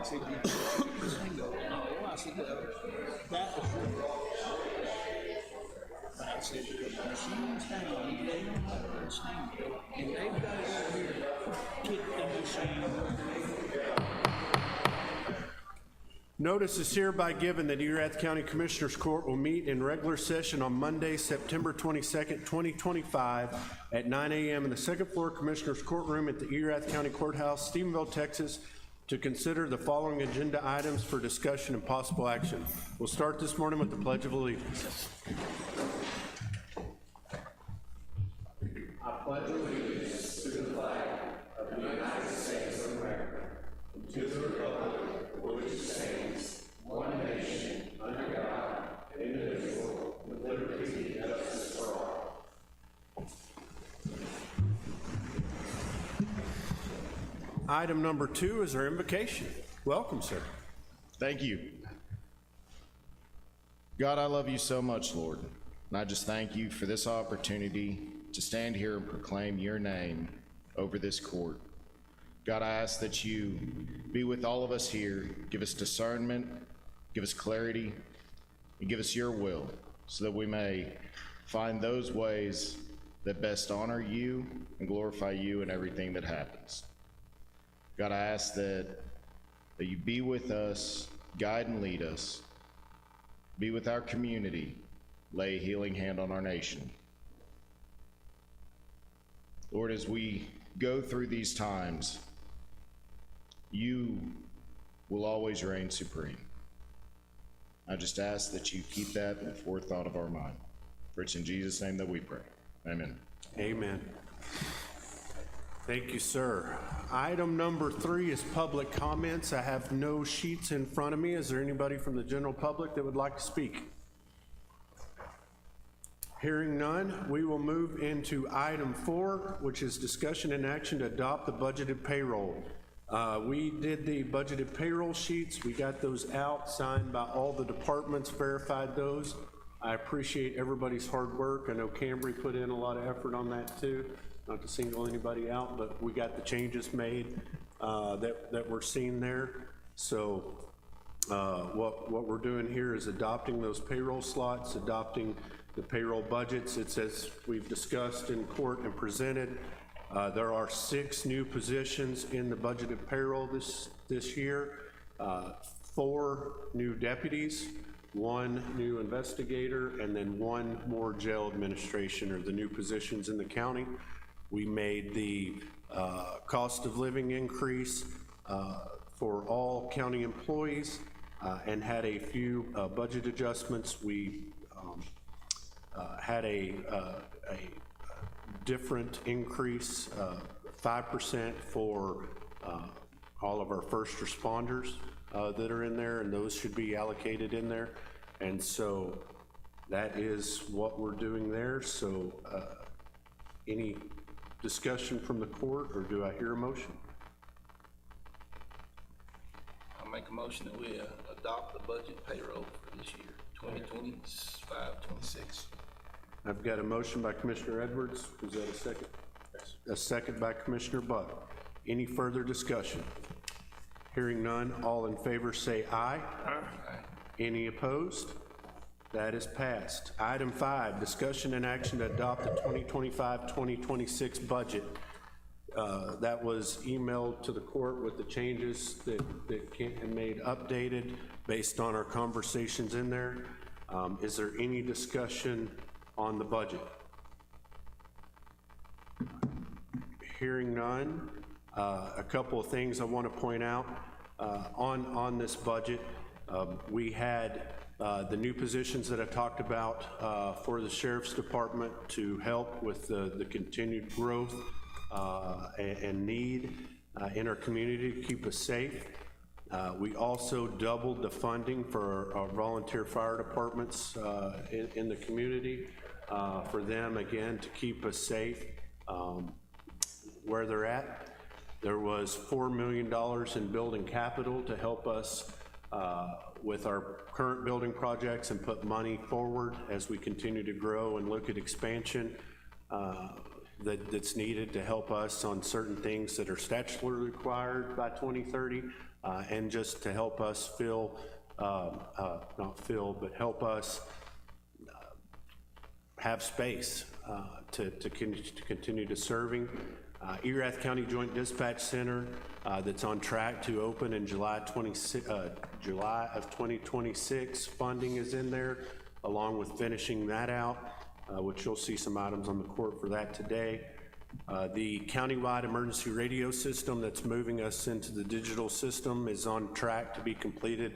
said, you single. No, I said, that was but I said, because the machine's down, they don't have a machine. And they've got it over here, kick the machine. Notice is hereby given that Erath County Commissioners Court will meet in regular session on Monday, September 22nd, 2025 at 9 a.m. in the second floor Commissioners Courtroom at the Erath County Courthouse, Stephenville, Texas, to consider the following agenda items for discussion and possible action. We'll start this morning with the Pledge of Allegiance. I pledge allegiance to the flag of the United States of America, and to the republic for which it stands, one nation, under God, indivisible, with liberty and justice for all. Item number 2 is our invocation. Welcome, sir. Thank you. God, I love you so much, Lord, and I just thank you for this opportunity to stand here and proclaim your name over this court. God, I ask that you be with all of us here, give us discernment, give us clarity, and give us your will so that we may find those ways that best honor you and glorify you in everything that happens. God, I ask that you be with us, guide and lead us, be with our community, lay a healing hand on our nation. Lord, as we go through these times, you will always reign supreme. I just ask that you keep that in the forethought of our mind. For it's in Jesus' name that we pray. Amen. Amen. Thank you, sir. Item number 3 is public comments. I have no sheets in front of me. Is there anybody from the general public that would like to speak? Hearing none, we will move into item 4, which is discussion and action to adopt the budgeted payroll. We did the budgeted payroll sheets. We got those out, signed by all the departments, verified those. I appreciate everybody's hard work. I know Cambry put in a lot of effort on that too, not to single anybody out, but we got the changes made that we're seeing there. So what we're doing here is adopting those payroll slots, adopting the payroll budgets. It's as we've discussed in court and presented. There are 6 new positions in the budgeted payroll this year, 4 new deputies, 1 new investigator, and then 1 more jail administration are the new positions in the county. We made the cost of living increase for all county employees and had a few budget adjustments. We had a different increase, 5% for all of our first responders that are in there, and those should be allocated in there. And so that is what we're doing there. So any discussion from the court, or do I hear a motion? I'll make a motion that we adopt the budget payroll for this year, 2025-26. I've got a motion by Commissioner Edwards. Is that a second? Yes. A second by Commissioner Buck. Any further discussion? Hearing none, all in favor say aye. Aye. Any opposed? That is passed. Item 5, discussion and action to adopt the 2025-2026 budget. That was emailed to the court with the changes that Kent made updated based on our conversations in there. Is there any discussion on the budget? Hearing none, a couple of things I want to point out on this budget. We had the new positions that I talked about for the Sheriff's Department to help with the continued growth and need in our community to keep us safe. We also doubled the funding for our volunteer fire departments in the community for them, again, to keep us safe where they're at. There was $4 million in building capital to help us with our current building projects and put money forward as we continue to grow and look at expansion that's needed to help us on certain things that are statutorily required by 2030, and just to help us help us have space to continue to serving. Erath County Joint Dispatch Center that's on track to open in July of 2026. Funding is in there, along with finishing that out, which you'll see some items on the court for that today. The countywide emergency radio system that's moving us into the digital system is on track to be completed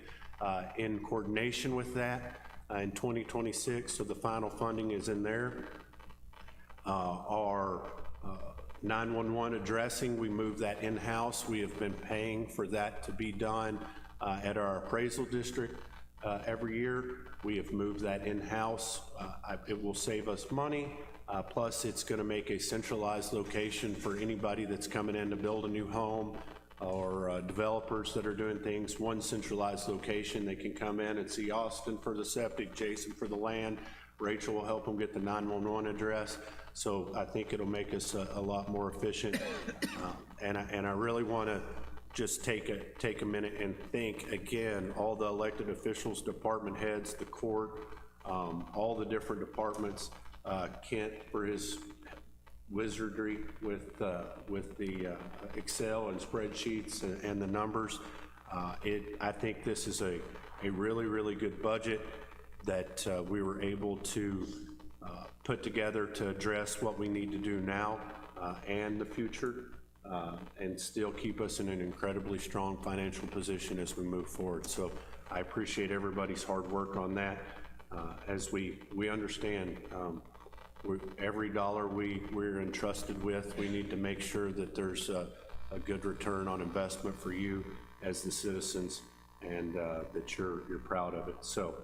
in coordination with that in 2026, so the final funding is in there. Our 911 addressing, we moved that in-house. We have been paying for that to be done at our appraisal district every year. We have moved that in-house. It will save us money, plus it's gonna make a centralized location for anybody that's coming in to build a new home or developers that are doing things. One centralized location, they can come in and see Austin for the septic, Jason for the land, Rachel will help them get the 911 address. So I think it'll make us a lot more efficient. And I really wanna just take a minute and thank again all the elected officials, department heads, the court, all the different departments, Kent for his wizardry with the Excel and spreadsheets and the numbers. I think this is a really, really good budget that we were able to put together to address what we need to do now and the future, and still keep us in an incredibly strong financial position as we move forward. So I appreciate everybody's hard work on that. As we understand, every dollar we're entrusted with, we need to make sure that there's a good return on investment for you as the citizens, and that you're proud of it. So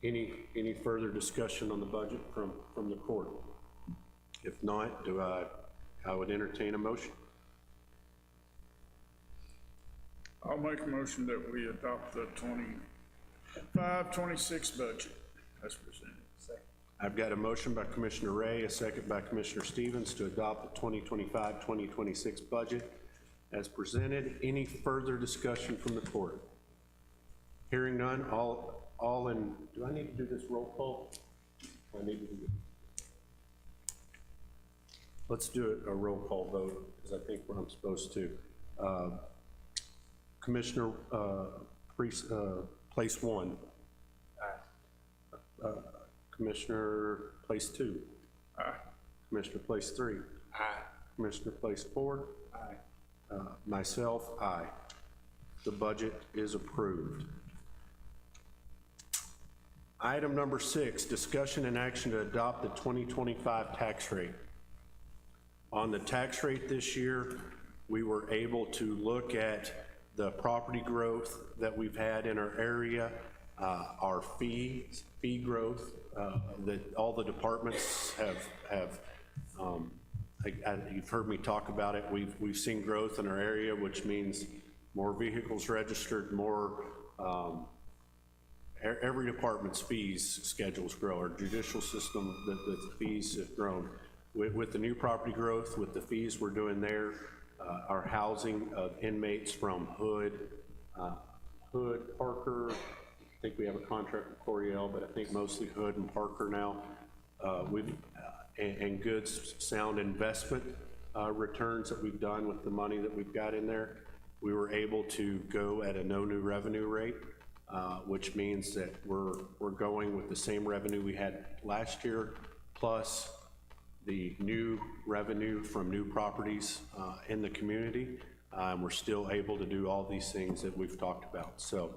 any further discussion on the budget from the court? If not, I would entertain a motion. I'll make a motion that we adopt the 25-26 budget as presented. I've got a motion by Commissioner Ray, a second by Commissioner Stevens to adopt the 2025-2026 budget as presented. Any further discussion from the court? Hearing none, all in, do I need to do this roll call? I need to do it. Let's do it a roll call vote, because I think what I'm supposed to. Commissioner Place 1. Aye. Commissioner Place 2. Aye. Commissioner Place 3. Aye. Commissioner Place 4. Aye. Myself, aye. The budget is approved. Item number 6, discussion and action to adopt the 2025 tax rate. On the tax rate this year, we were able to look at the property growth that we've had in our area, our fee growth that all the departments have you've heard me talk about it. We've seen growth in our area, which means more vehicles registered, more, every department's fees schedules grow. Our judicial system, the fees have grown. With the new property growth, with the fees we're doing there, our housing of inmates from Hood, Parker, I think we have a contract with Coryell, but I think mostly Hood and Parker now, and good sound investment returns that we've done with the money that we've got in there. We were able to go at a no new revenue rate, which means that we're going with the same revenue we had last year, plus the new revenue from new properties in the community. We're still able to do all these things that we've talked about. So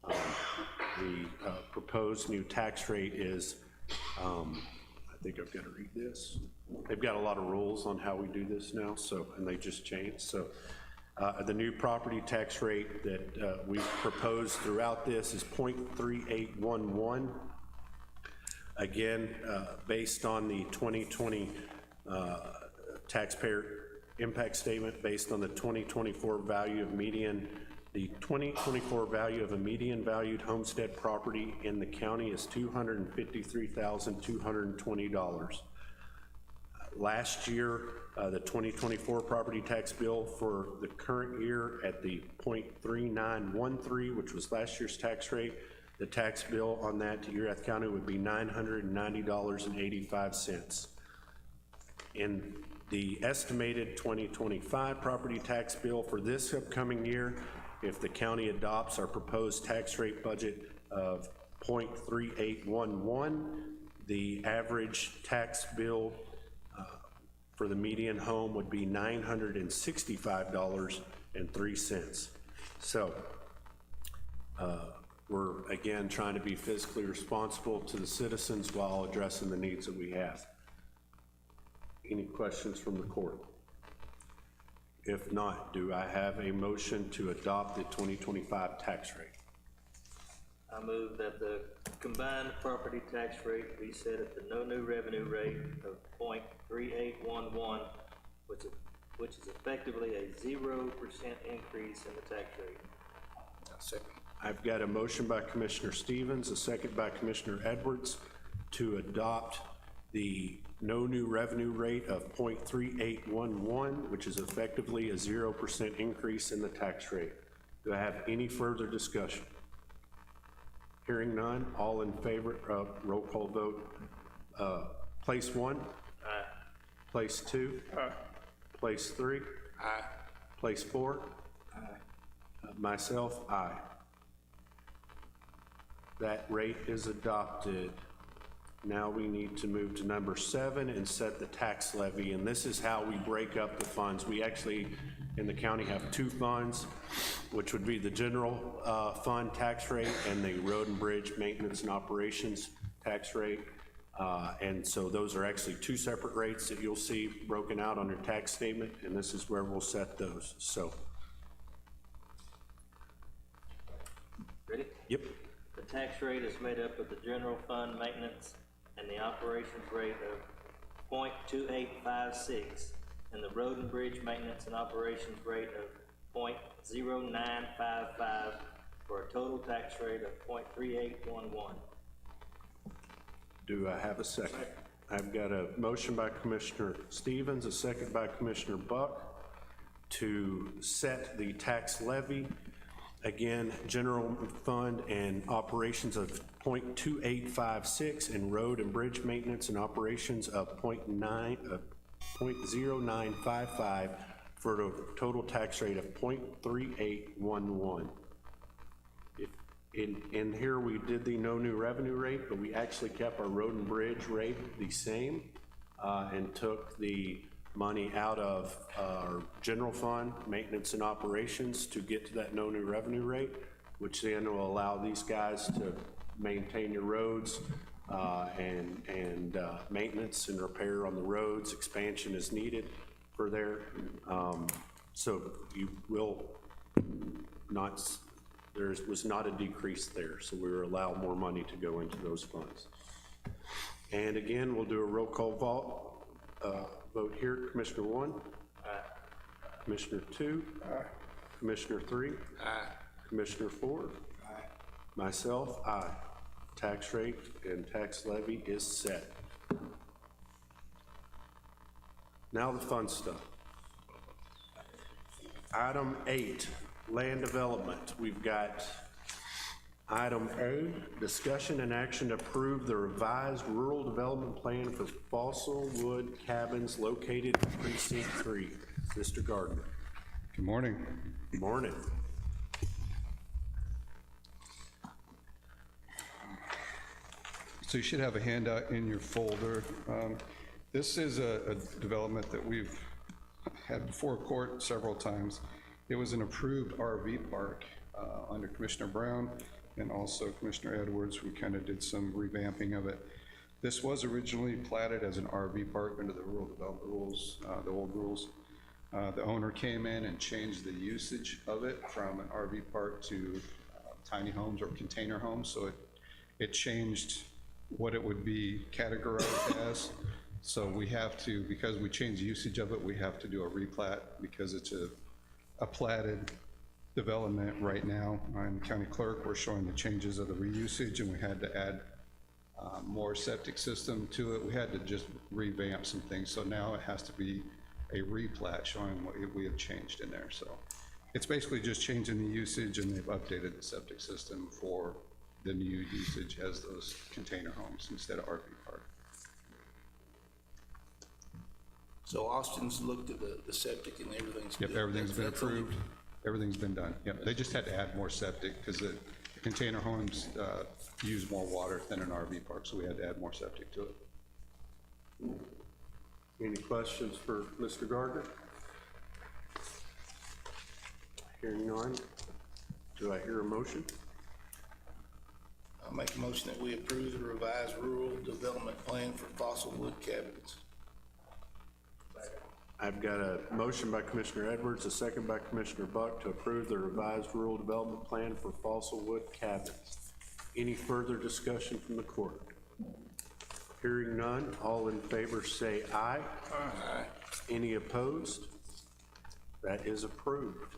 the proposed new tax rate is, I think I've got to read this. They've got a lot of rules on how we do this now, so, and they just changed. So the new property tax rate that we've proposed throughout this is 0.3811. Again, based on the 2020 taxpayer impact statement, based on the 2024 value of median, the 2024 value of a median valued homestead property in the county is $253,220. last year, the 2024 property tax bill for the current year at the .3913, which was last year's tax rate. The tax bill on that to Erath County would be $990.85. In the estimated 2025 property tax bill for this upcoming year, if the county adopts our proposed tax rate budget of .3811, the average tax bill for the median home would be $965.03. So we're again trying to be fiscally responsible to the citizens while addressing the needs that we have. Any questions from the court? If not, do I have a motion to adopt the 2025 tax rate? I move that the combined property tax rate be set at the no new revenue rate of .3811, which is effectively a 0% increase in the tax rate. Second. I've got a motion by Commissioner Stevens, a second by Commissioner Edwards to adopt the no new revenue rate of .3811, which is effectively a 0% increase in the tax rate. Do I have any further discussion? Hearing none, all in favor, roll call vote. Place one? Aye. Place two? Aye. Place three? Aye. Place four? Aye. Myself, aye. That rate is adopted. Now we need to move to number 7 and set the tax levy, and this is how we break up the funds. We actually, in the county, have 2 funds, which would be the general fund tax rate and the road and bridge maintenance and operations tax rate. And so those are actually 2 separate rates that you'll see broken out on your tax statement, and this is where we'll set those. So, Ready? yep. The tax rate is made up of the general fund maintenance and the operations rate of .2856 and the road and bridge maintenance and operations rate of .0955 for a total tax rate of .3811. Do I have a second? I've got a motion by Commissioner Stevens, a second by Commissioner Buck to set the tax levy. Again, general fund and operations of .2856 and road and bridge maintenance and operations of .0955 for a total tax rate of .3811. In here, we did the no new revenue rate, but we actually kept our road and bridge rate the same and took the money out of our general fund, maintenance and operations to get to that no new revenue rate, which then will allow these guys to maintain your roads and maintenance and repair on the roads. Expansion is needed for there. So you will not, there was not a decrease there, so we were allowed more money to go into those funds. And again, we'll do a roll call vote here. Commissioner 1? Aye. Commissioner 2? Aye. Commissioner 3? Aye. Commissioner 4? Aye. Myself, aye. Tax rate and tax levy is set. Now the fun stuff. Item 8, land development. We've got item A, discussion and action to approve the revised rural development plan for fossil wood cabins located in precinct 3. Mr. Gardner. Good morning. Good morning. So you should have a handout in your folder. This is a development that we've had before court several times. It was an approved RV park under Commissioner Brown and also Commissioner Edwards. We kind of did some revamping of it. This was originally platted as an RV park under the rural development rules, the old rules. The owner came in and changed the usage of it from an RV park to tiny homes or container homes. So it changed what it would be categorized as. So we have to, because we changed the usage of it, we have to do a replat because it's a platted development right now. I'm county clerk, we're showing the changes of the reusage, and we had to add more septic system to it. We had to just revamp some things, so now it has to be a replat showing what we have changed in there. So it's basically just changing the usage, and they've updated the septic system for the new usage as those container homes instead of RV park. So Austin's looked at the septic and everything's good? Yep, everything's been That's only- approved. Everything's been done. Yep, they just had to add more septic because the container homes use more water than an RV park, so we had to add more septic to it. Any questions for Mr. Gardner? Hearing none, do I hear a motion? I'll make a motion that we approve the revised rural development plan for fossil wood cabins. I've got a motion by Commissioner Edwards, a second by Commissioner Buck to approve the revised rural development plan for fossil wood cabins. Any further discussion from the court? Hearing none, all in favor say aye. Aye. Any opposed? That is approved.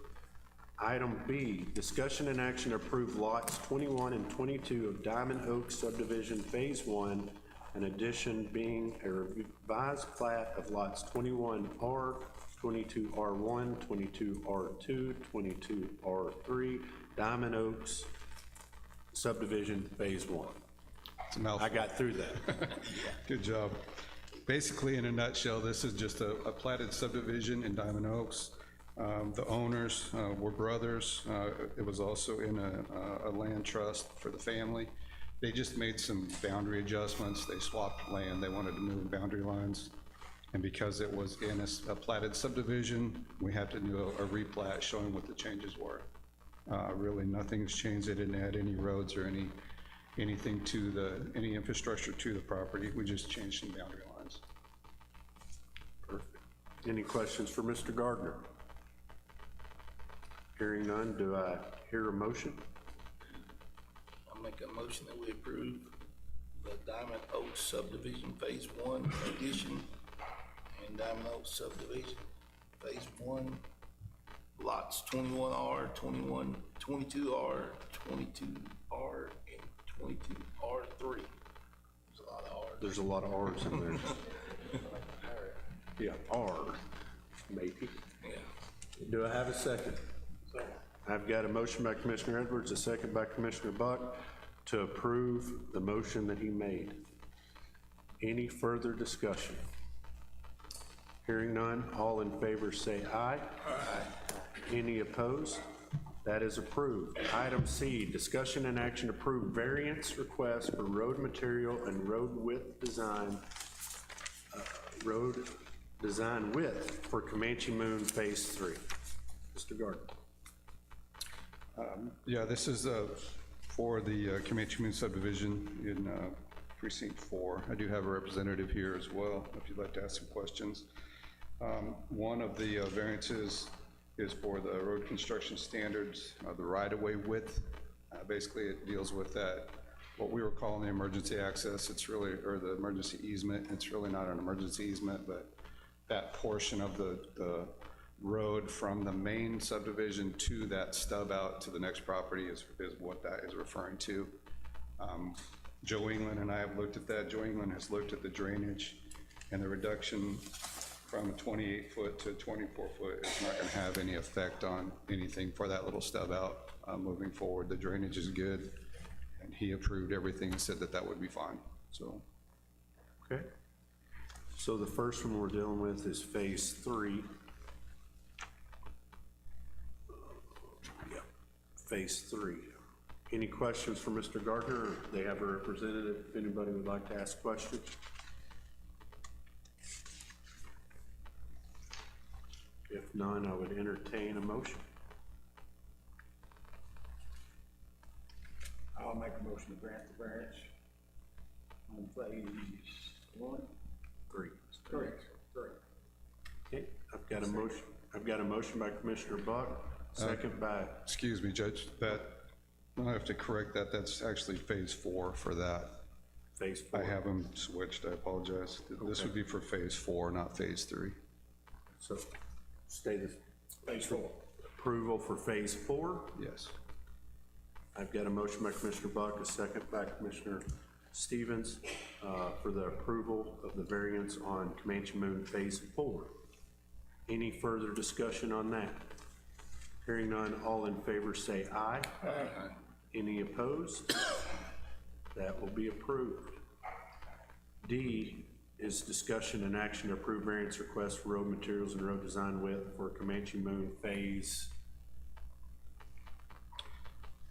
Item B, discussion and action to approve lots 21 and 22 of Diamond Oaks subdivision Phase 1, an addition being a revised plat of lots 21R, 22R1, 22R2, 22R3, Diamond Oaks subdivision Phase 1. It's a mouthful. I got through that. Good job. Basically, in a nutshell, this is just a platted subdivision in Diamond Oaks. The owners were brothers. It was also in a land trust for the family. They just made some boundary adjustments. They swapped land. They wanted to move boundary lines. And because it was in a platted subdivision, we had to do a replat showing what the changes were. Really, nothing's changed. They didn't add any roads or anything to any infrastructure to the property. We just changed some boundary lines. Perfect. Any questions for Mr. Gardner? Hearing none, do I hear a motion? I'll make a motion that we approve the Diamond Oaks subdivision Phase 1 addition and Diamond Oaks subdivision Phase 1, lots 21R, 22R, 22R, and 22R3. There's a lot of R's. There's a lot of R's in there. Yeah, R, maybe. Yeah. Do I have a second? I've got a motion by Commissioner Edwards, a second by Commissioner Buck to approve the motion that he made. Any further discussion? Hearing none, all in favor say aye. Aye. Any opposed? That is approved. Item C, discussion and action to approve variance request for road material and road width design, road design width for Comanche Moon Phase 3. Mr. Gardner. Yeah, this is for the Comanche Moon subdivision in Precinct 4. I do have a representative here as well, if you'd like to ask some questions. One of the variances is for the road construction standards, the right-of-way width. Basically, it deals with that, what we were calling the emergency access. It's really, or the emergency easement. It's really not an emergency easement, but that portion of the road from the main subdivision to that stub out to the next property is what that is referring to. Joe England and I have looked at that. Joe England has looked at the drainage, and the reduction from a 28-foot to 24-foot is not going to have any effect on anything for that little stub out moving forward. The drainage is good, and he approved everything and said that that would be fine. So, Okay. So the first one we're dealing with is Phase 3. Phase 3. Any questions for Mr. Gardner? Or they have a representative if anybody would like to ask questions. If none, I would entertain a motion. I'll make a motion to grant the variance on Phase 1. 3. Correct. Okay, I've got a motion by Commissioner Buck, second by, excuse me, Judge, that, I have to correct that. That's actually Phase 4 for that. Phase 4. I have them switched, I apologize. This would be for Phase 4, not Phase 3. So stay the Phase 4. approval for Phase 4. Yes. I've got a motion by Commissioner Buck, a second by Commissioner Stevens for the approval of the variance on Comanche Moon Phase 4. Any further discussion on that? Hearing none, all in favor say aye. Aye. Any opposed? That will be approved. D is discussion and action to approve variance request for road materials and road design width for Comanche Moon Phase.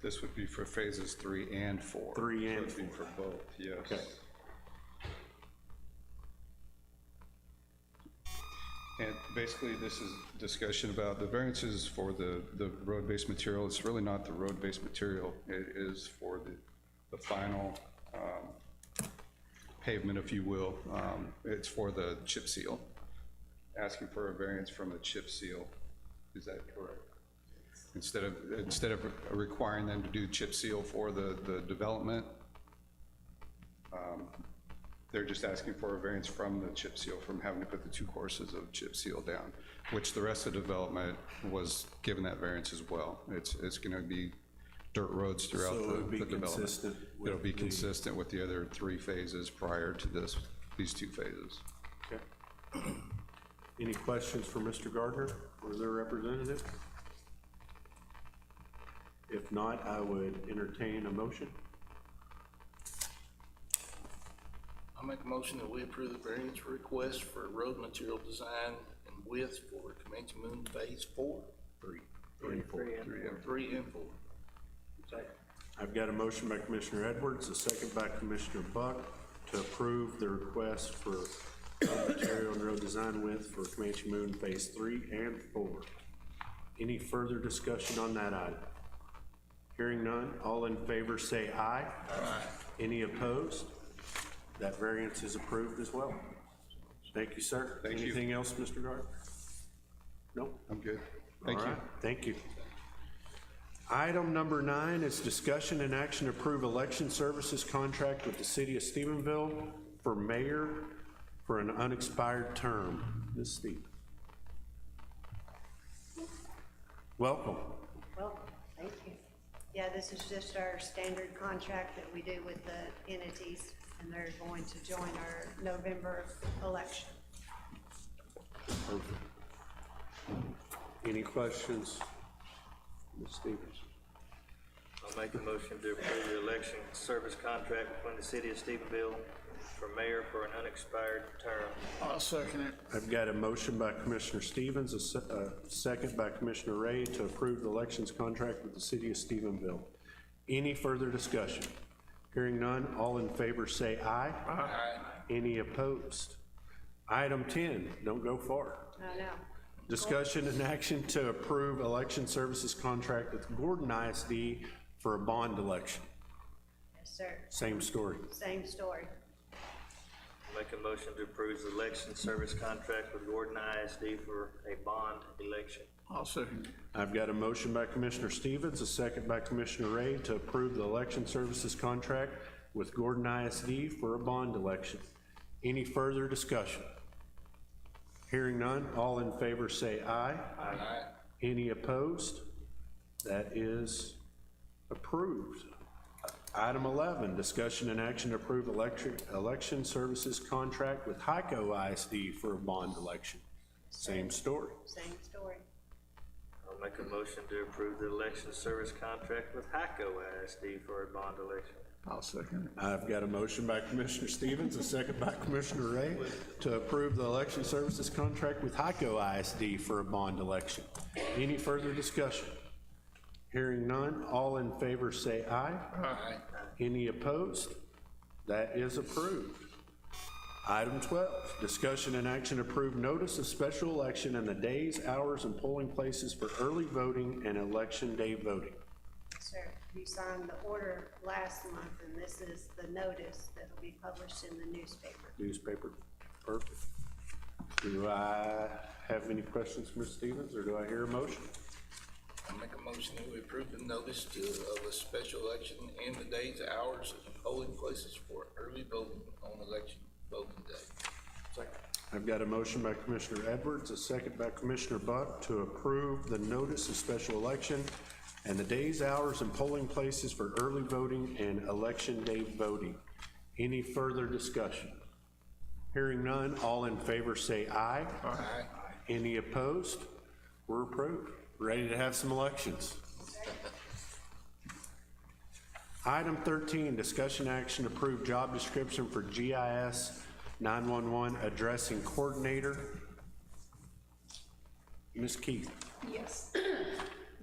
This would be for phases 3 and 4. 3 and So it'd be for both, yes. Okay. And basically, this is discussion about the variances for the road-based material. It's really not the road-based material. It is for the final pavement, if you will. It's for the chip seal. Asking for a variance from the chip seal. Is that correct? Instead of requiring them to do chip seal for the development, they're just asking for a variance from the chip seal, from having to put the 2 courses of chip seal down, which the rest of the development was given that variance as well. It's gonna be dirt roads throughout So it'll be the development. consistent with It'll be the- consistent with the other 3 phases prior to these 2 phases. Okay. Any questions for Mr. Gardner or their representative? If not, I would entertain a motion. I make a motion that we approve the variance request for road material design and width for Comanche Moon Phase 4. 3. 3 and 4. I've got a motion by Commissioner Edwards, a second by Commissioner Buck to approve the request for road material and road design width for Comanche Moon Phase 3 and 4. Any further discussion on that item? Hearing none, all in favor say aye. Aye. Any opposed? That variance is approved as well. Thank you, sir. Thank you. Anything else, Mr. Gardner? Nope. I'm good. Thank All you. right, thank you. Item number 9 is discussion and action to approve election services contract with the city of Stephenville for mayor for an unexpired term. Ms. Stevens. Welcome. Well, thank you. Yeah, this is just our standard contract that we do with the entities, and they're going to join our November election. Perfect. Any questions? Ms. Stevens. I'll make a motion to approve the election service contract between the city of Stephenville for mayor for an unexpired term. I'll second it. I've got a motion by Commissioner Stevens, a second by Commissioner Ray to approve the elections contract with the city of Stephenville. Any further discussion? Hearing none, all in favor say aye. Aye. Any opposed? Item 10, don't go far. I know. Discussion and action to approve election services contract with Gordon ISD for a bond election. Yes, sir. Same story. Same story. Make a motion to approve the election service contract with Gordon ISD for a bond election. I'll second it. I've got a motion by Commissioner Stevens, a second by Commissioner Ray to approve the election services contract with Gordon ISD for a bond election. Any further discussion? Hearing none, all in favor say aye. Aye. Any opposed? That is approved. Item 11, discussion and action to approve election services contract with HICO ISD for a bond election. Same story. Same story. I'll make a motion to approve the election service contract with HICO ISD for a bond election. I'll second it. I've got a motion by Commissioner Stevens, a second by Commissioner Ray to approve the election services contract with HICO ISD for a bond election. Any further discussion? Hearing none, all in favor say aye. Aye. Any opposed? That is approved. Item 12, discussion and action to approve notice of special election and the days, hours, and polling places for early voting and election day voting. Sir, you signed the order last month, and this is the notice that will be published in the newspaper. Perfect. Do I have any questions for Ms. Stevens, or do I hear a motion? I make a motion that we approve the notice of a special election and the days, hours, and polling places for early voting on election voting day. Second. I've got a motion by Commissioner Edwards, a second by Commissioner Buck to approve the notice of special election and the days, hours, and polling places for early voting and election day voting. Any further discussion? Hearing none, all in favor say aye. Aye. Any opposed? We're approved. Ready to have some elections. Item 13, discussion action to approve job description for GIS 911 addressing coordinator. Ms. Keith. Yes.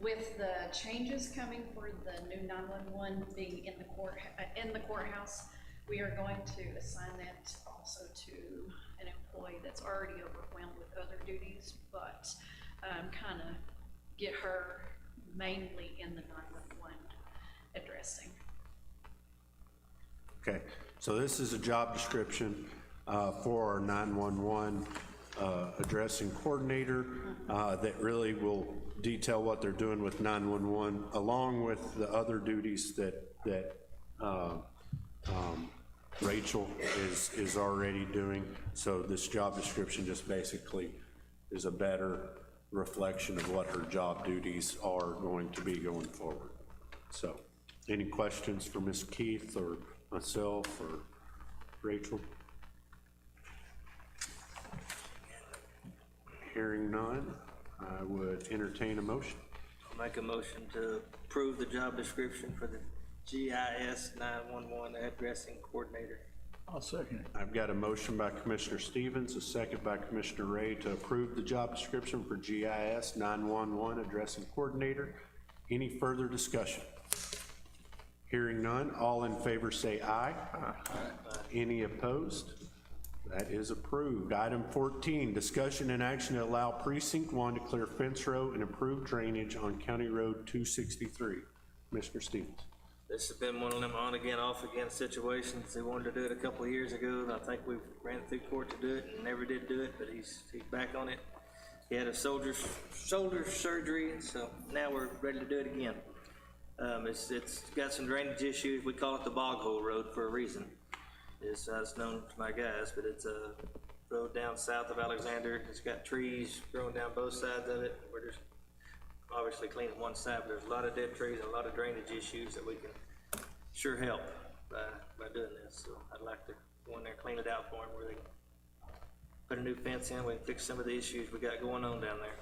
With the changes coming for the new 911 being in the courthouse, we are going to assign that also to an employee that's already overwhelmed with other duties, but kind of get her mainly in the 911 addressing. Okay, so this is a job description for our 911 addressing coordinator that really will detail what they're doing with 911, along with the other duties that Rachel is already doing. So this job description just basically is a better reflection of what her job duties are going to be going forward. So, any questions for Ms. Keith or myself or Rachel? Hearing none, I would entertain a motion. I'll make a motion to approve the job description for the GIS 911 addressing coordinator. I'll second it. I've got a motion by Commissioner Stevens, a second by Commissioner Ray to approve the job description for GIS 911 addressing coordinator. Any further discussion? Hearing none, all in favor say aye. Aye. Any opposed? That is approved. Item 14, discussion and action to allow Precinct 1 to clear fence row and improve drainage on County Road 263. Commissioner Stevens. This has been one of them on again, off again situations. They wanted to do it a couple of years ago, and I think we ran through court to do it and never did do it, but he's back on it. He had a shoulder surgery, and so now we're ready to do it again. It's got some drainage issues. We call it the Bog Hole Road for a reason. It's known to my guys, but it's a road down south of Alexander. It's got trees growing down both sides of it. We're just obviously cleaning one side, but there's a lot of dead trees and a lot of drainage issues that we can sure help by doing this. So I'd like to go in there and clean it out for them, where they can put a new fence in. We can fix some of the issues we got going on down there.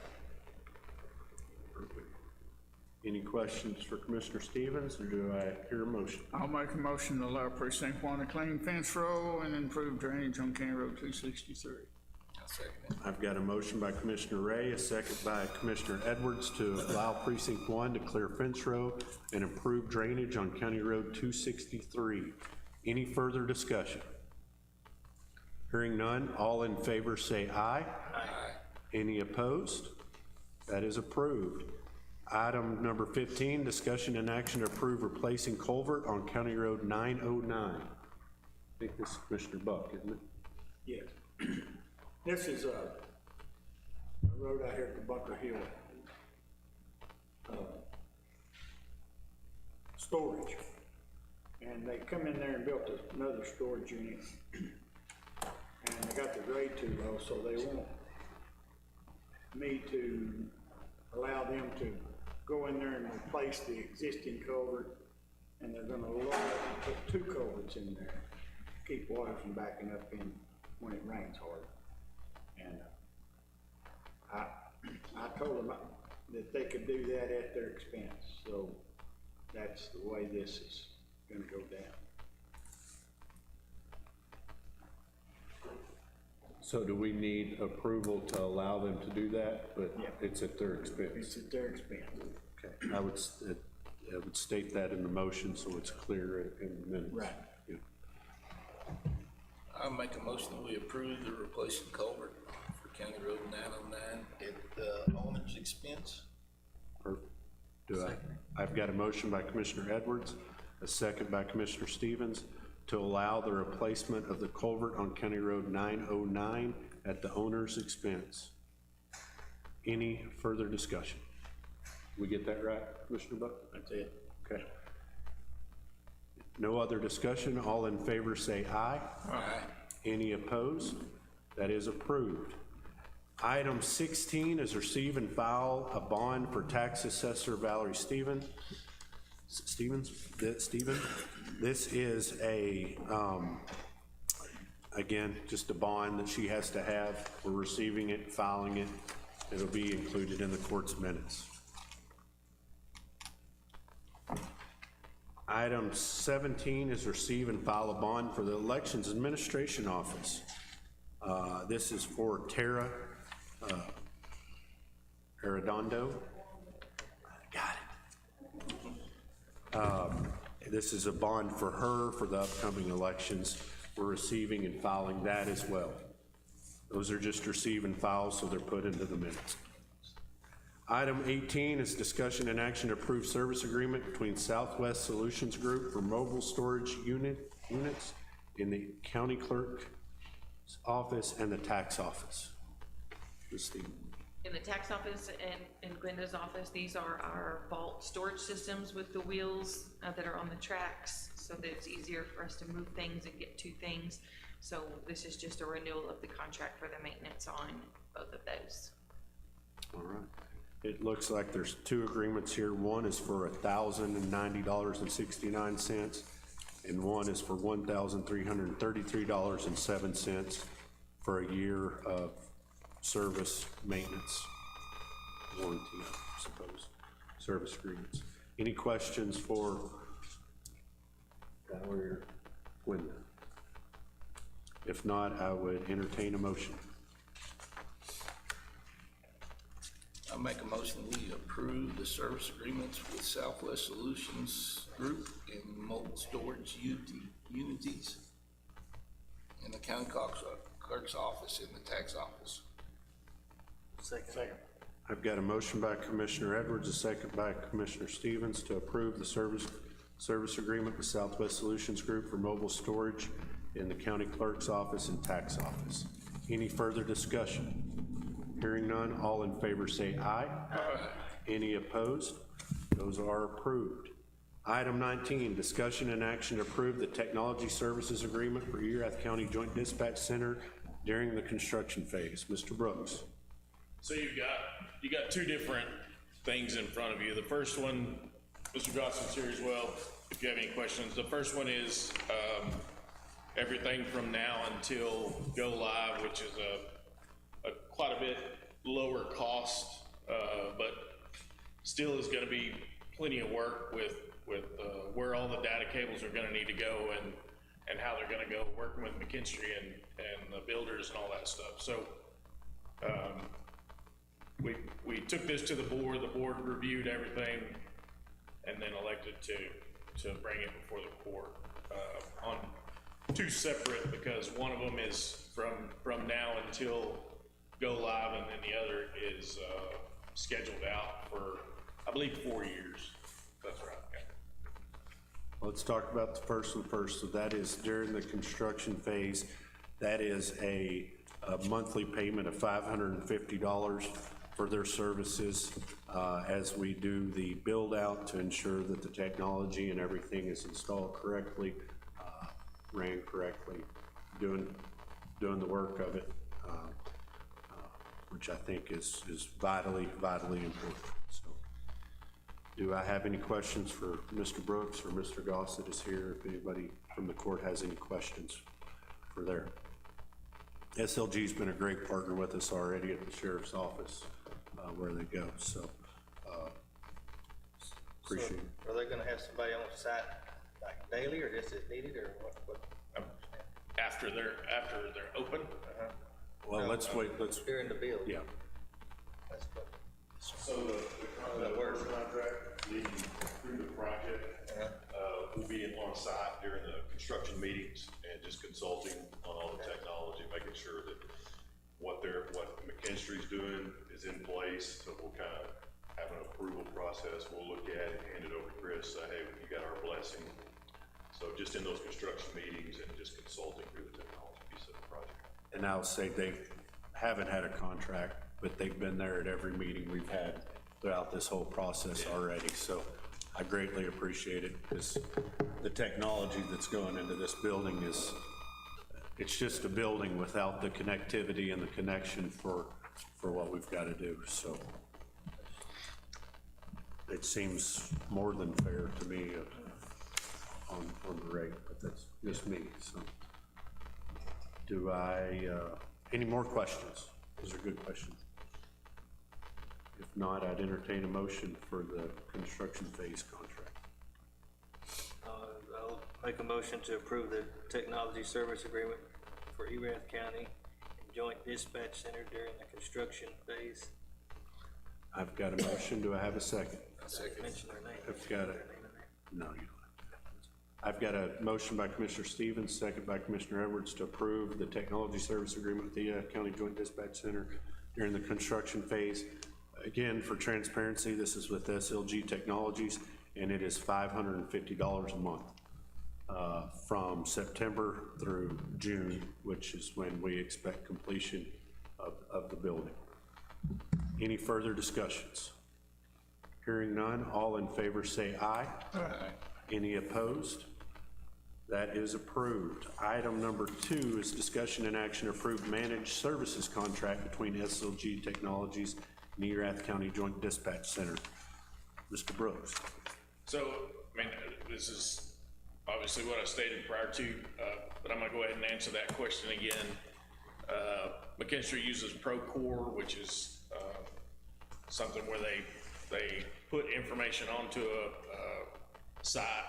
Any questions for Commissioner Stevens, or do I hear a motion? I'll make a motion to allow Precinct 1 to clean fence row and improve drainage on County Road 263. I'll second it. I've got a motion by Commissioner Ray, a second by Commissioner Edwards to allow Precinct 1 to clear fence row and improve drainage on County Road 263. Any further discussion? Hearing none, all in favor say aye. Aye. Any opposed? That is approved. Item number 15, discussion and action to approve replacing culvert on County Road 909. I think this is Commissioner Buck, isn't it? Yes. This is a road out here at the Bunker Hill. Storage. And they come in there and built another storage unit. And they got the grade too low, so they want me to allow them to go in there and replace the existing culvert. And they're gonna lower it and put 2 culverts in there, keep water from backing up in when it rains hard. And I told them that they could do that at their expense, so that's the way this is gonna go down. So do we need approval to allow them to do that, but Yeah. it's at their expense? It's at their expense. Okay, I would state that in the motion so it's clear in the minutes. Right. Yeah. I'll make a motion that we approve the replacement culvert for County Road 909 at the owner's expense. Perfect. I've got a motion by Commissioner Edwards, a second by Commissioner Stevens to allow the replacement of the culvert on County Road 909 at the owner's expense. Any further discussion? We get that right, Commissioner Buck? That's it. Okay. No other discussion. All in favor say aye. Aye. Any opposed? That is approved. Item 16 is receive and file a bond for tax assessor Valerie Stevens Stevens, Stephen, this is a, again, just a bond that she has to have. We're receiving it, filing it. It'll be included in the court's minutes. Item 17 is receive and file a bond for the Elections Administration Office. This is for Tara Arredondo. Got it. This is a bond for her for the upcoming elections. We're receiving and filing that as well. Those are just receive and file, so they're put into the minutes. Item 18 is discussion and action to approve service agreement between Southwest Solutions Group for mobile storage units in the county clerk's office and the tax office. Christine. In the tax office and in Glenda's office, these are our vault storage systems with the wheels that are on the tracks, so that it's easier for us to move things and get to things. So this is just a renewal of the contract for the maintenance on both of those. All right. It looks like there's two agreements here. One is for $1,090.69, and one is for $1,333.07 for a year of service maintenance warranty, I suppose, service agreements. Any questions for Valerie or Gwenda? If not, I would entertain a motion. I make a motion we approve the service agreements with Southwest Solutions Group in mobile storage unities in the county clerk's office and the tax office. Second. I've got a motion by Commissioner Edwards, a second by Commissioner Stevens to approve the service agreement with Southwest Solutions Group for mobile storage in the county clerk's office and tax office. Any further discussion? Hearing none, all in favor say aye. Aye. Any opposed? Those are approved. Item 19, discussion and action to approve the technology services agreement for Erath County Joint Dispatch Center during the construction phase. Mr. Brooks. So you got two different things in front of you. The first one, Mr. Gossman's here as well, if you have any questions. The first one is everything from now until go live, which is a quite a bit lower cost, but still is going to be plenty of work with where all the data cables are going to need to go and how they're going to go, working with McKinstry and the builders and all that stuff. So we took this to the board reviewed everything, and then elected to bring it before the court on two separate, because one of them is from now until go live, and then the other is scheduled out for, I believe, 4 years. That's right. Okay. Let's talk about the first one first. So that is during the construction phase. That is a monthly payment of $550 for their services as we do the build out to ensure that the technology and everything is installed correctly, ran correctly, doing the work of it, which I think is vitally important. So, do I have any questions for Mr. Brooks or Mr. Gossett is here? If anybody from the court has any questions for there. SLG's been a great partner with us already at the sheriff's office where they go. So appreciate it. Are they gonna have somebody on site like daily or just as needed, or what? After they're open. Well, let's wait. Let's During the build? yeah. That's what. So the contract leading through the project will be on site during the construction meetings and just consulting on all the technology, making sure that what McKinstry's doing is in place. So we'll kind of have an approval process. We'll look at it, hand it over to Chris, say, hey, you got our blessing. So just in those construction meetings and just consulting through the technology piece of the project. And I'll say they haven't had a contract, but they've been there at every meeting we've had throughout this whole process already. So I greatly appreciate it, because the technology that's going into this building it's just a building without the connectivity and the connection for what we've got to do. So it seems more than fair to me on the rate, but that's just me, so. Do I, any more questions? Those are good questions. If not, I'd entertain a motion for the construction phase contract. I'll make a motion to approve the technology service agreement for Erath County and Joint Dispatch Center during the construction phase. I've got a motion, do I have a second? Mention their name. I've got a, no, you don't. I've got a motion by Commissioner Stevens, second by Commissioner Edwards to approve the technology service agreement with the County Joint Dispatch Center during the construction phase. Again, for transparency, this is with SLG Technologies, and it is $550 a month from September through June, which is when we expect completion of the building. Any further discussions? Hearing none, all in favor say aye. Aye. Any opposed? That is approved. Item number 2 is discussion and action approved managed services contract between SLG Technologies and Erath County Joint Dispatch Center. Mr. Brooks. So, I mean, this is obviously what I stated prior to, but I'm gonna go ahead and answer that question again. McKinstry uses Procore, which is something where they put information onto a site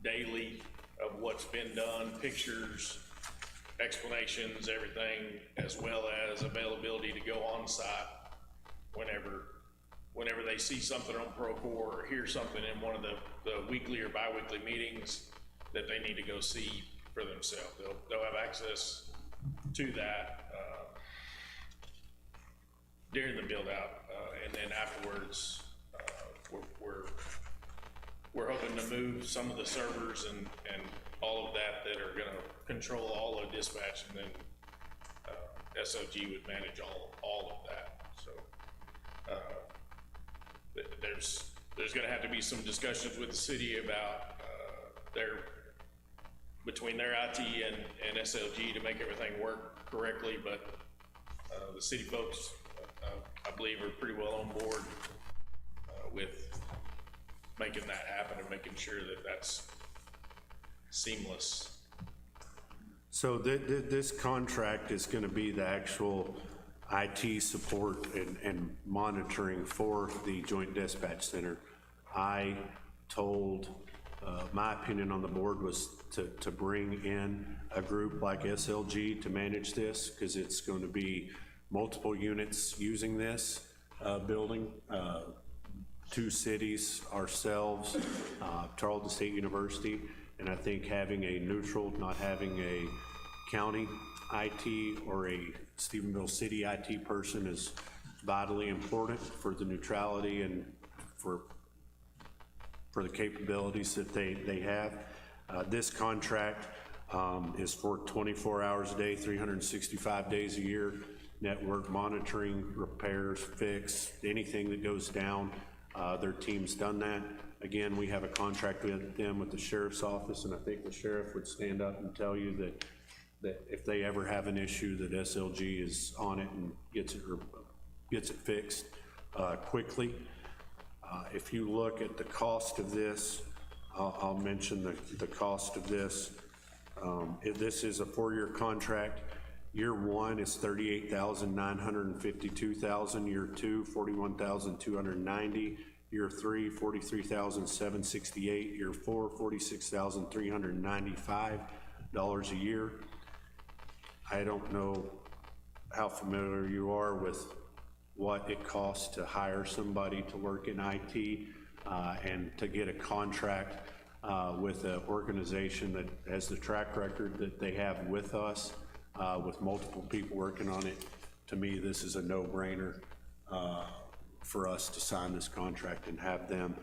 daily of what's been done, pictures, explanations, everything, as well as availability to go on site whenever they see something on Procore or hear something in one of the weekly or bi-weekly meetings that they need to go see for themselves. They'll have access to that during the build out, and then afterwards, we're hoping to move some of the servers and all of that are gonna control all of dispatch, and then SOG would manage all of that. So there's gonna have to be some discussions with the city about between their IT and SLG to make everything work correctly, but the city folks, I believe, are pretty well on board with making that happen and making sure that that's seamless. So this contract is going to be the actual IT support and monitoring for the Joint Dispatch Center. I told, my opinion on the board was to bring in a group like SLG to manage this, because it's going to be multiple units using this building. 2 cities, ourselves, Tarleton State University, and I think having a neutral, not having a county IT or a Stephenville City IT person is vitally important for the neutrality and for the capabilities that they have. This contract is for 24 hours a day, 365 days a year, network monitoring, repairs, fix, anything that goes down. Their team's done that. Again, we have a contract with them with the sheriff's office, and I think the sheriff would stand up and tell you that if they ever have an issue, that SLG is on it and gets it fixed quickly. If you look at the cost of this, I'll mention the cost of this. This is a 4-year contract. Year 1 is $38,952,000. Year 2, $41,290. Year 3, $43,768. Year 4, $46,395 a year. I don't know how familiar you are with what it costs to hire somebody to work in IT and to get a contract with an organization that has the track record that they have with us. With multiple people working on it. To me, this is a no-brainer for us to sign this contract and have them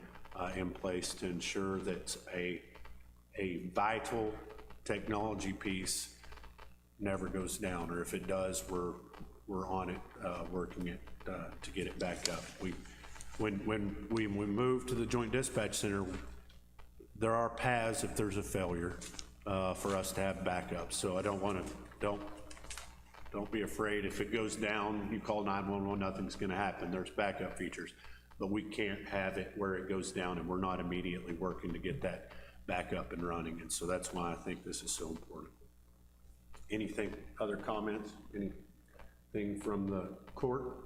in place to ensure that a vital technology piece never goes down, or if it does, we're on it, working it to get it back up. When we move to the Joint Dispatch Center, there are paths if there's a failure for us to have backup. So I don't want to. Don't be afraid. If it goes down, you call 911, nothing's gonna happen. There's backup features. but we can't have it where it goes down and we're not immediately working to get that back up and running. And so that's why I think this is so important. Anything, other comments? Anything from the court?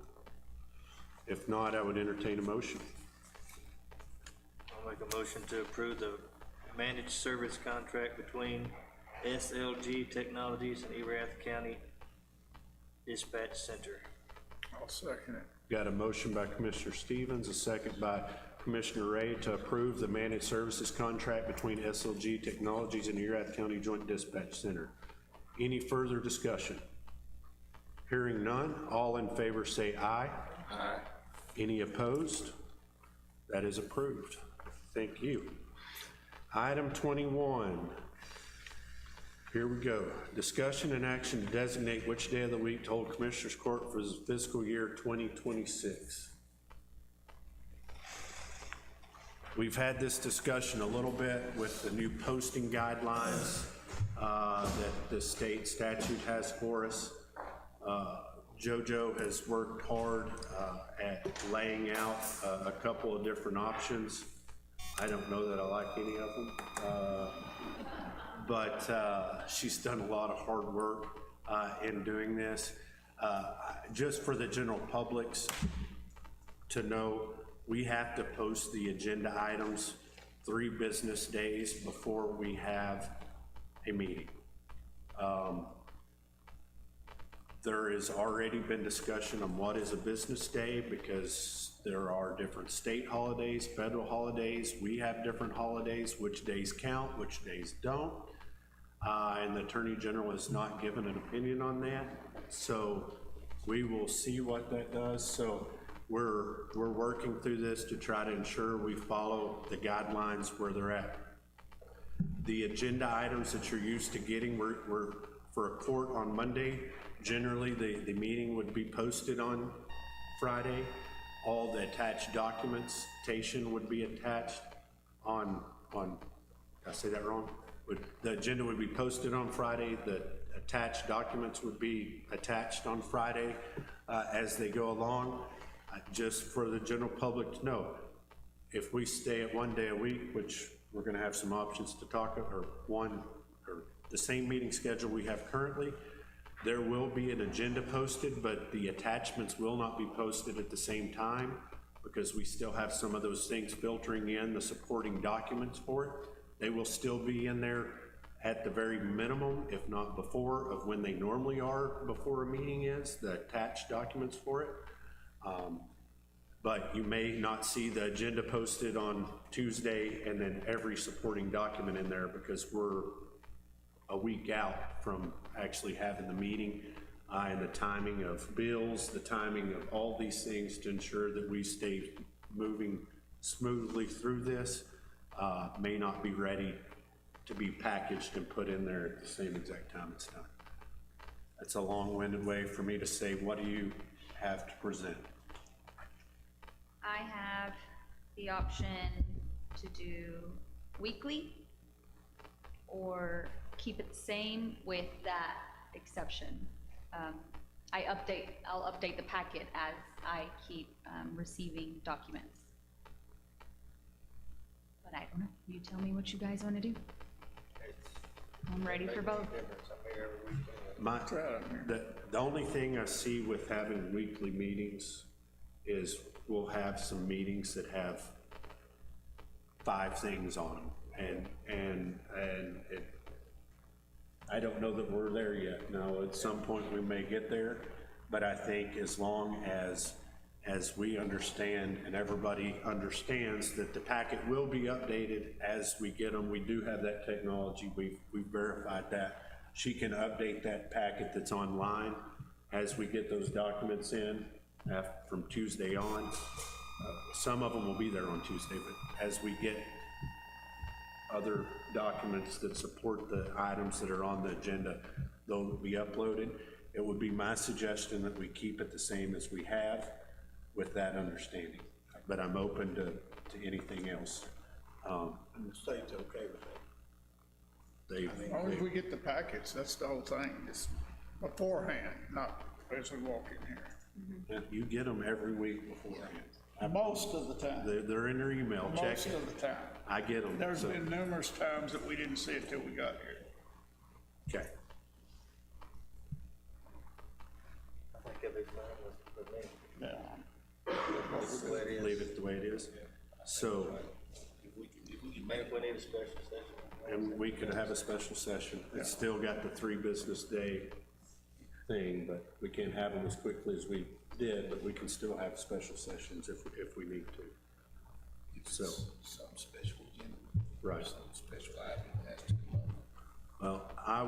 If not, I would entertain a motion. I'll make a motion to approve the managed service contract between SLG Technologies and Erath County Dispatch Center. I'll second it. Got a motion by Commissioner Stevens, a second by Commissioner Ray to approve the managed services contract between SLG Technologies and Erath County Joint Dispatch Center. Any further discussion? Hearing none, all in favor say aye. Aye. Any opposed? That is approved. Thank you. Item 21. Here we go. Discussion and action to designate which day of the week to hold Commissioners Court for the fiscal year 2026. We've had this discussion a little bit with the new posting guidelines that the state statute has for us. JoJo has worked hard at laying out a couple of different options. I don't know that I like any of them, but she's done a lot of hard work in doing this. Just for the general publics to know, we have to post the agenda items 3 business days before we have a meeting. There has already been discussion on what is a business day because there are different state holidays, federal holidays. We have different holidays, which days count, which days don't. And the Attorney General has not given an opinion on that. So we will see what that does. So we're working through this to try to ensure we follow the guidelines where they're at. The agenda items that you're used to getting were for a court on Monday. Generally, the meeting would be posted on Friday. All the attached documentation would be attached on, did I say that wrong? The agenda would be posted on Friday. The attached documents would be attached on Friday as they go along. Just for the general public to know, if we stay at 1 day a week, which we're gonna have some options to talk about, or the same meeting schedule we have currently, there will be an agenda posted, but the attachments will not be posted at the same time because we still have some of those things filtering in, the supporting documents for it. They will still be in there at the very minimum, if not before, of when they normally are before a meeting is, the attached documents for it. But you may not see the agenda posted on Tuesday and then every supporting document in there because we're a week out from actually having the meeting and the timing of bills, the timing of all these things to ensure that we stay moving smoothly through this may not be ready to be packaged and put in there at the same exact time it's done. That's a long-winded way for me to say, what do you have to present? I have the option to do weekly or keep it the same with that exception. I'll update the packet as I keep receiving documents. But I don't know, you tell me what you guys want to do. I'm ready for both. The only thing I see with having weekly meetings is we'll have some meetings that have 5 things on them, and I don't know that we're there yet. Now, at some point we may get there, but I think as long as we understand and everybody understands that the packet will be updated as we get them. We do have that technology. We've verified that. She can update that packet that's online as we get those documents in from Tuesday on. Some of them will be there on Tuesday, but as we get other documents that support the items that are on the agenda, they'll be uploaded. It would be my suggestion that we keep it the same as we have with that understanding, but I'm open to anything else. And the state's okay with that. As long as we get the packets, that's the whole thing, it's beforehand, not as we walk in here. You get them every week beforehand. Most of the time, They're in their email, check most it. of the time. I get them. There's been numerous times that we didn't see it till we got here. Okay. I think it'll be fine with me. Yeah. Leave it the way it is. So, If we can make If we need a special session. and we could have a special session. It's still got the 3 business day thing, but we can't have them as quickly as we did, but we can still have special sessions if we need to. So, some special agenda, right. some special item has to come up. Well, I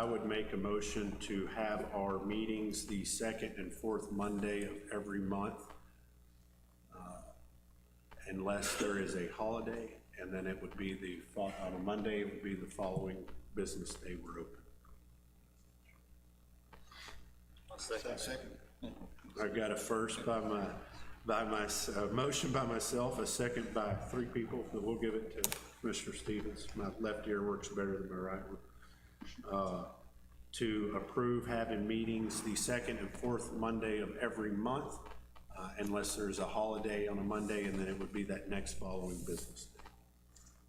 would make a motion to have our meetings the second and fourth Monday of every month, unless there is a holiday, and then it would be on a Monday, it would be the following business day we're open. I'll second. Second. I've got a first motion by myself, a second by 3 people, but we'll give it to Mr. Stevens. My left ear works better than my right one. To approve having meetings the second and fourth Monday of every month, unless there's a holiday on a Monday, and then it would be that next following business day.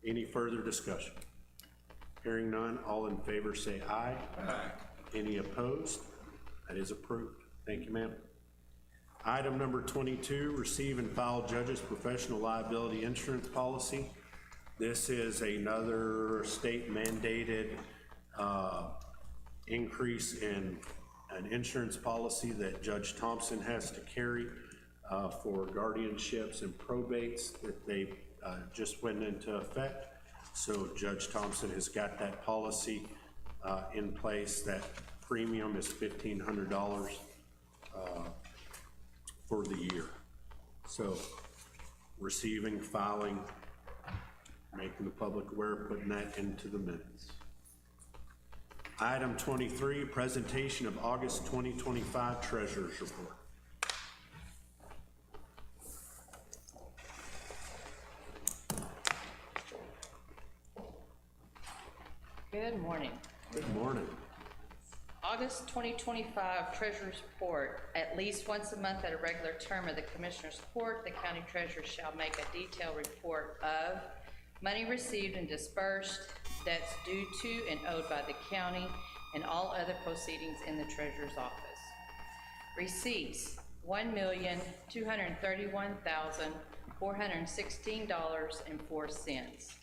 Any further discussion? Hearing none, all in favor say aye. Aye. Any opposed? That is approved. Thank you, ma'am. Item number 22, receive and file judge's professional liability insurance policy. This is another state mandated increase in an insurance policy that Judge Thompson has to carry for guardianships and probates that they just went into effect. So Judge Thompson has got that policy in place. That premium is $1,500 for the year. So receiving, filing, making the public aware, putting that into the minutes. Item 23, presentation of August 2025 Treasurer's Report. Good morning. Good morning. August 2025 Treasurer's Report. At least once a month at a regular term of the Commissioner's Court, the County Treasurer shall make a detailed report of money received and dispersed, debts due to and owed by the county, and all other proceedings in the Treasurer's office. Receipts, $1,231,416.04.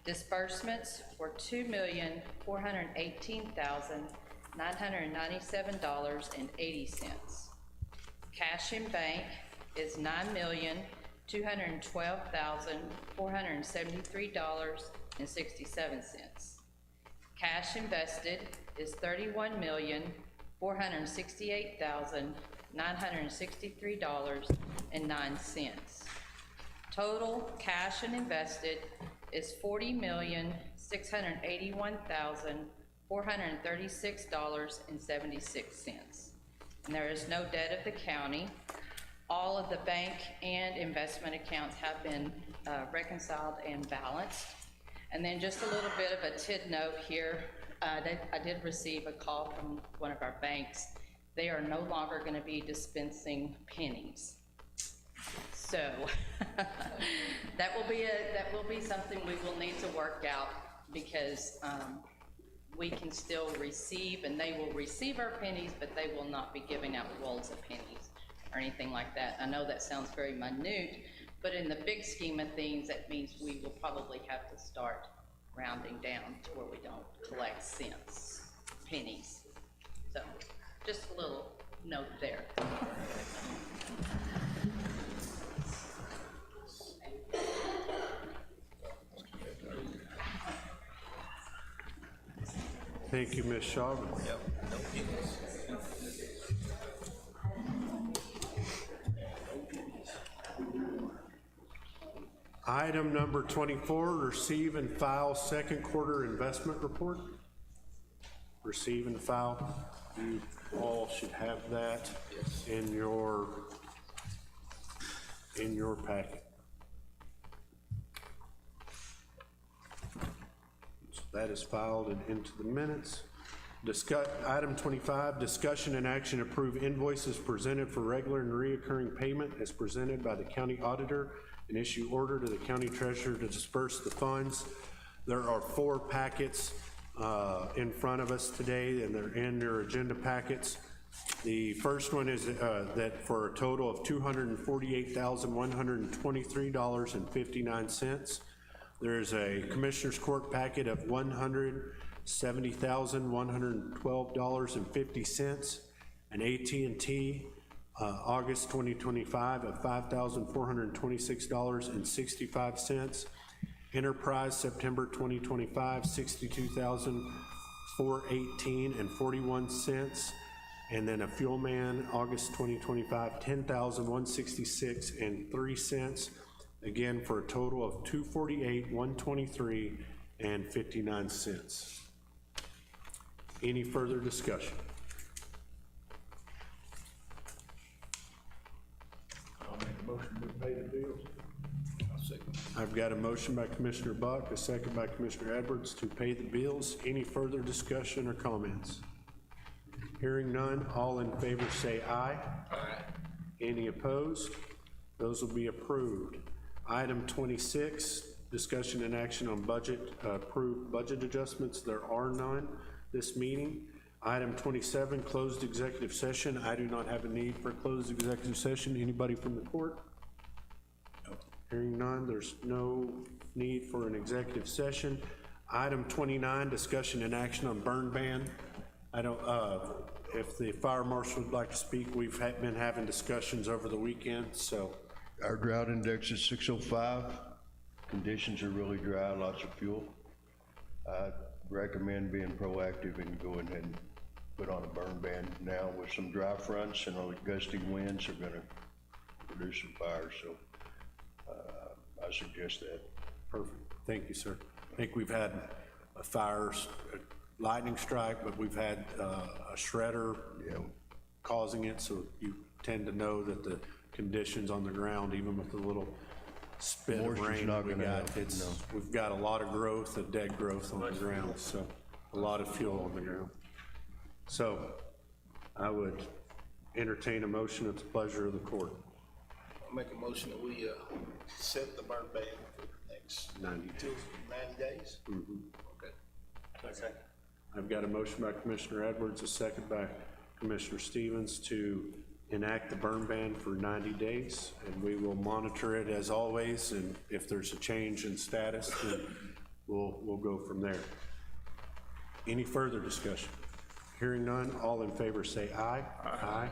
Disbursements were $2,418,997.80. Cash in bank is $9,212,473.67. Cash invested is $31,468,963.09. Total cash and invested is $40,681,436.76. And there is no debt of the county. All of the bank and investment accounts have been reconciled and balanced. And then just a little bit of a tid note here. I did receive a call from one of our banks. They are no longer going to be dispensing pennies. So that will be something we will need to work out, because we can still receive, and they will receive our pennies, but they will not be giving out rolls of pennies or anything like that. I know that sounds very minute, but in the big scheme of things, that means we will probably have to start rounding down to where we don't collect cents, pennies. So just a little note there. Thank you, Ms. Shaw. Yep, no pennies. Item number 24, receive and file second quarter investment report. Receive and file. You all should have that in your packet. So that is filed and into the minutes. Item 25, discussion and action approve invoices presented for regular and reoccurring payment as presented by the county auditor and issue order to the county treasurer to disperse the funds. There are 4 packets in front of us today, and they're in your agenda packets. The first one is that for a total of $248,123.59. There's a Commissioners Court packet of $170,112.50, an AT&T August 2025 of $5,426.65, Enterprise September 2025 $62,418.41, and then a Fuelman August 2025 $10,166.03. Again, for a total of $248,123.59. Any further discussion? I'll make a motion to pay the bills. I'll second. I've got a motion by Commissioner Buck, a second by Commissioner Edwards to pay the bills. Any further discussion or comments? Hearing none, all in favor say aye. Aye. Any opposed? Those will be approved. Item 26, discussion and action on approved budget adjustments. There are none this meeting. Item 27, closed executive session. I do not have a need for closed executive session. Anybody from the court? No. Hearing none, there's no need for an executive session. Item 29, discussion and action on burn ban. I don't, if the fire marshal would like to speak, we've been having discussions over the weekend, so. Our drought index is 605. Conditions are really dry, lots of fuel. I recommend being proactive and going ahead and put on a burn ban now with some dry fronts and gusty winds are gonna produce some fires, so I suggest that. Perfect, thank you, sir. I think we've had a lightning strike, but we've had a shredder causing it, so you tend to know that the conditions on the ground, even with the little spit of rain that we got, we've got a lot of growth, a dead growth on the ground, so a lot of fuel on the ground. So I would entertain a motion at the pleasure of the court. I'll make a motion that we set the burn ban for the next 90 days. Okay. Second. I've got a motion by Commissioner Edwards, a second by Commissioner Stevens to enact the burn ban for 90 days, and we will monitor it as always, and if there's a change in status, then we'll go from there. Any further discussion? Hearing none, all in favor say aye. Aye.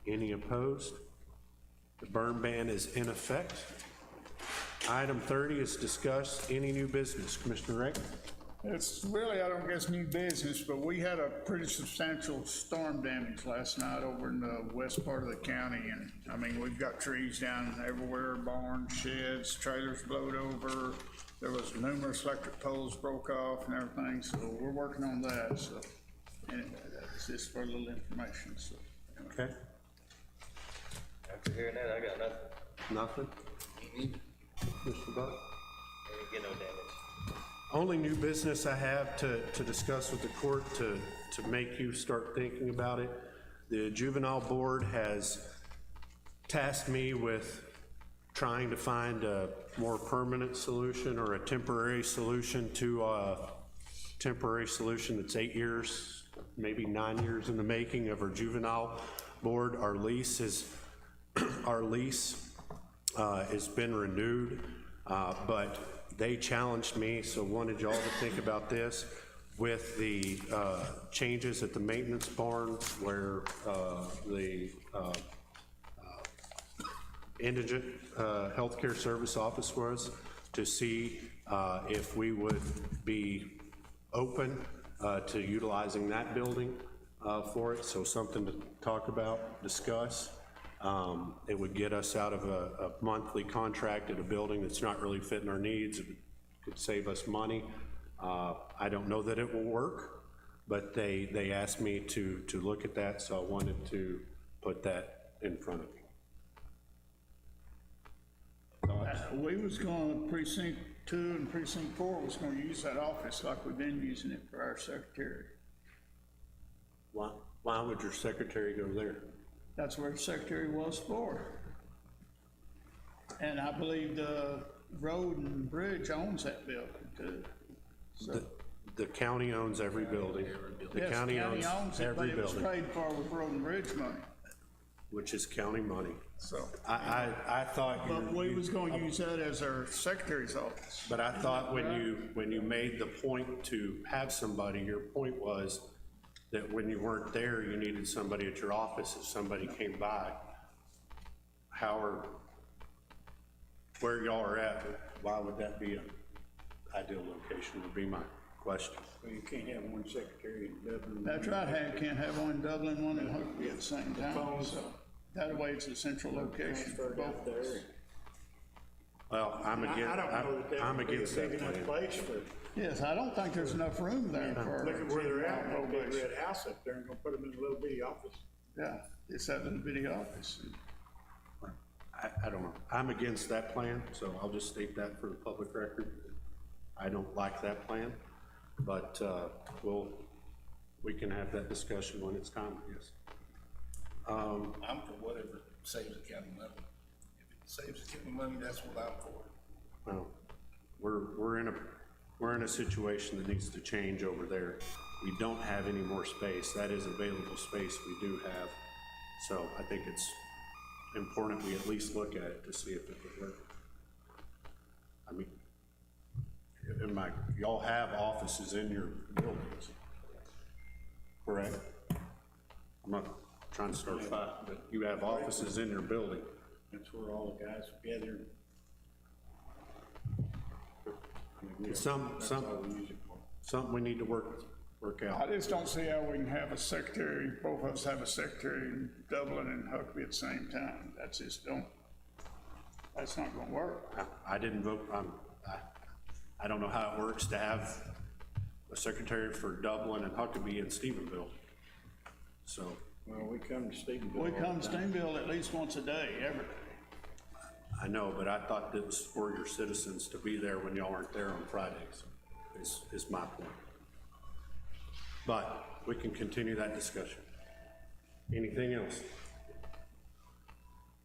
Any opposed? The burn ban is in effect. Item 30 is discuss any new business. Commissioner Rick? It's really, I don't guess new business, but we had a pretty substantial storm damage last night over in the west part of the county. And I mean, we've got trees down everywhere, barns, sheds, trailers blowed over. There was numerous electric poles broke off and everything. So we're working on that. So anyway, that's just for a little information. So anyway. Okay. After hearing that, I got nothing. Nothing? Mr. Buck? Didn't get no damage. Only new business I have to discuss with the court to make you start thinking about it. The juvenile board has tasked me with trying to find a more permanent solution or a temporary solution to that's 8 years, maybe 9 years in the making of our juvenile board. Our lease has been renewed, but they challenged me, so wanted y'all to think about this with the changes at the maintenance barn where the indigent healthcare service office was, to see if we would be open to utilizing that building for it. So something to talk about, discuss. It would get us out of a monthly contract at a building that's not really fitting our needs. It could save us money. I don't know that it will work, but they asked me to look at that, so I wanted to put that in front of you. We was going, precinct 2 and precinct 4 was going to use that office like we've been using it for our secretary. Why would your secretary go there? That's where the secretary was for. And I believe the road and bridge owns that building too. So, The county owns every building. The yes, county owns it, but every it was building, paid for with road and bridge money, which is county money. so. I thought But we was you, gonna use that as our secretary's office. but I thought when you made the point to have somebody, your point was that when you weren't there, you needed somebody at your office if somebody came by. Where y'all are at, why would that be an ideal location would be my question. Well, you can't have one secretary in Dublin. That's right, can't have one in Dublin, one in Huckabee at the same time, so that way it's a central location for Transferred out both. there. Well, I'm I against, don't know that I'm would be a against big that enough plan. place for, Yes, I don't think there's enough room there for. look at where they're at, that big probation. red house up there, and gonna put them in a little bitty office. Yeah, it's that little bitty office. I don't know. I'm against that plan, so I'll just state that for the public record. I don't like that plan, but, we can have that discussion when it's time, I guess. I'm for whatever saves the county money. If it saves the county money, that's what I'm for. Well, we're in a situation that needs to change over there. We don't have any more space. That is available space we do have. So I think it's important we at least look at it to see if it would work. I mean, y'all have offices in your buildings, correct? I'm not trying to start a fight, but you have offices in your building. That's where all the guys gather. Something we need to work I out. just don't see how we can have a secretary, both of us have a secretary in Dublin and Huckabee at the same time. That's just that's not gonna work. I didn't vote, I don't know how it works to have a secretary for Dublin and Huckabee and Stephenville. So, Well, we come to Stephenville. We all come the to time. Steenville at least once a day, every day. I know, but I thought that was for your citizens to be there when y'all aren't there on Fridays, is my point. But we can continue that discussion. Anything else?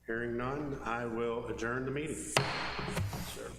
Hearing none, I will adjourn the meeting. Sir.